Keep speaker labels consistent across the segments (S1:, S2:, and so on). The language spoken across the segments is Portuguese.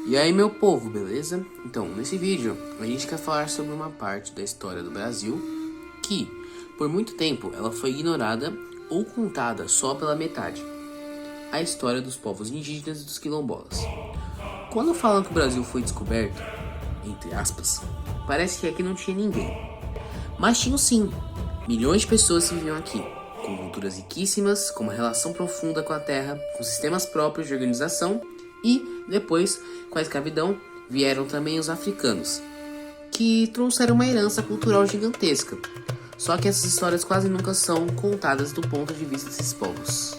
S1: E aí, meu povo, beleza? Então, nesse vídeo, a gente quer falar sobre uma parte da história do Brasil que, por muito tempo, ela foi ignorada ou contada só pela metade. A história dos povos indígenas e dos quilombolas. Quando falam que o Brasil foi descoberto, entre aspas, parece que aqui não tinha ninguém. Mas tinham sim. Milhões de pessoas viviam aqui, com culturas riquíssimas, com uma relação profunda com a terra, com sistemas próprios de organização e, depois, com a escravidão, vieram também os africanos, que trouxeram uma herança cultural gigantesca. Só que essas histórias quase nunca são contadas do ponto de vista desses povos.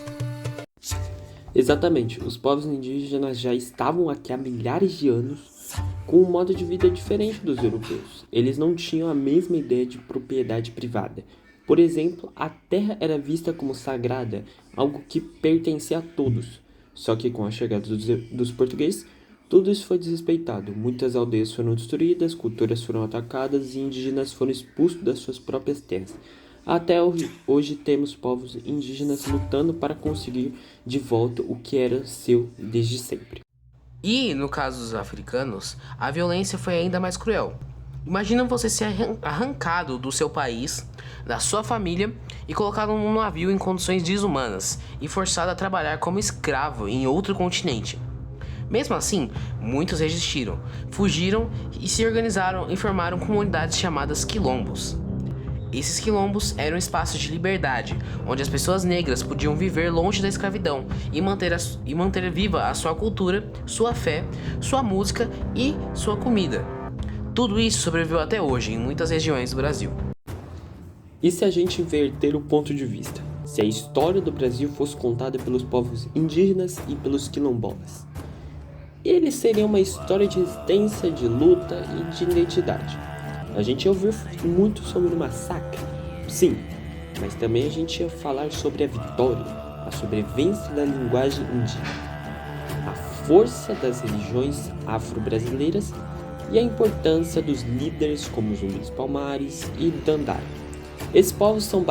S2: Exatamente, os povos indígenas já estavam aqui há milhares de anos com um modo de vida diferente dos europeus. Eles não tinham a mesma ideia de propriedade privada. Por exemplo, a terra era vista como sagrada, algo que pertencia a todos. Só que com a chegada dos portugueses, tudo isso foi desrespeitado. Muitas aldeias foram destruídas, culturas foram atacadas e indígenas foram expulsos das suas próprias terras. Até hoje temos povos indígenas lutando para conseguir de volta o que era seu desde sempre.
S1: E, no caso dos africanos, a violência foi ainda mais cruel. Imagina você ser arrancado do seu país, da sua família e colocado num navio em condições desumanas e forçado a trabalhar como escravo em outro continente. Mesmo assim, muitos resistiram, fugiram e se organizaram e formaram comunidades chamadas quilombos. Esses quilombos eram espaços de liberdade, onde as pessoas negras podiam viver longe da escravidão e manter viva a sua cultura, sua fé, sua música e sua comida. Tudo isso sobreviveu até hoje em muitas regiões do Brasil.
S2: E se a gente inverter o ponto de vista? Se a história do Brasil fosse contada pelos povos indígenas e pelos quilombolas? Eles seriam uma história de resistência, de luta e de identidade. A gente ia ouvir muito sobre o massacre, sim, mas também a gente ia falar sobre a vitória, a sobrevivência da linguagem indígena, a força das religiões afro-brasileiras e a importância dos líderes como os Zumbi dos Palmares e Dandara. Esses povos são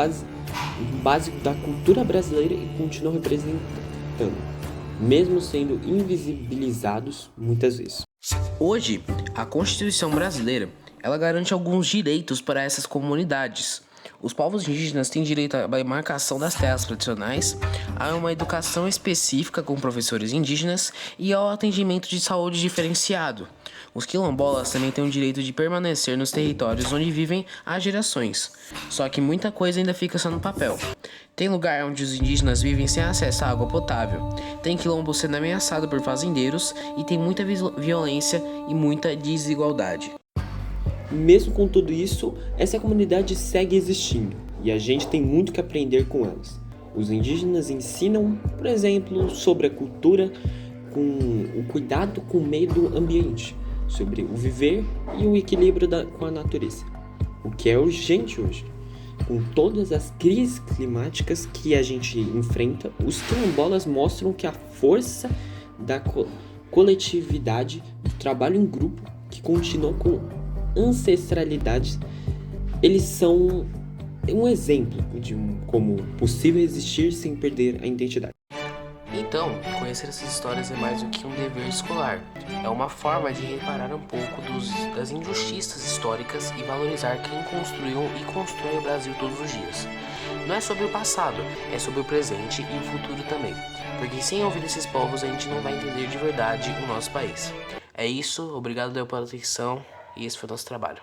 S2: básico da cultura brasileira e continuam representando, mesmo sendo invisibilizados muitas vezes.
S1: Hoje, a Constituição brasileira ela garante alguns direitos para essas comunidades. Os povos indígenas têm direito à demarcação das terras tradicionais, a uma educação específica com professores indígenas e ao atendimento de saúde diferenciado. Os quilombolas também têm o direito de permanecer nos territórios onde vivem há gerações. Só que muita coisa ainda fica só no papel. Tem lugar onde os indígenas vivem sem acesso à água potável. Tem quilombo sendo ameaçado por fazendeiros e tem muita violência e muita desigualdade.
S2: Mesmo com tudo isso, essa comunidade segue existindo e a gente tem muito que aprender com elas. Os indígenas ensinam, por exemplo, sobre a cultura, com o cuidado com o meio do ambiente, sobre o viver e o equilíbrio com a natureza, o que é urgente hoje. Com todas as crises climáticas que a gente enfrenta, os quilombolas mostram que a força da coletividade, do trabalho em grupo, que continua com ancestralidade, eles são um exemplo de como possível existir sem perder a identidade.
S1: Então, conhecer essas histórias é mais do que um dever escolar. É uma forma de reparar um pouco das injustiças históricas e valorizar quem construiu e constrói o Brasil todos os dias. Não é sobre o passado, é sobre o presente e o futuro também. Porque sem ouvir esses povos a gente não vai entender de verdade o nosso país. É isso, obrigado pela atenção e esse foi o nosso trabalho.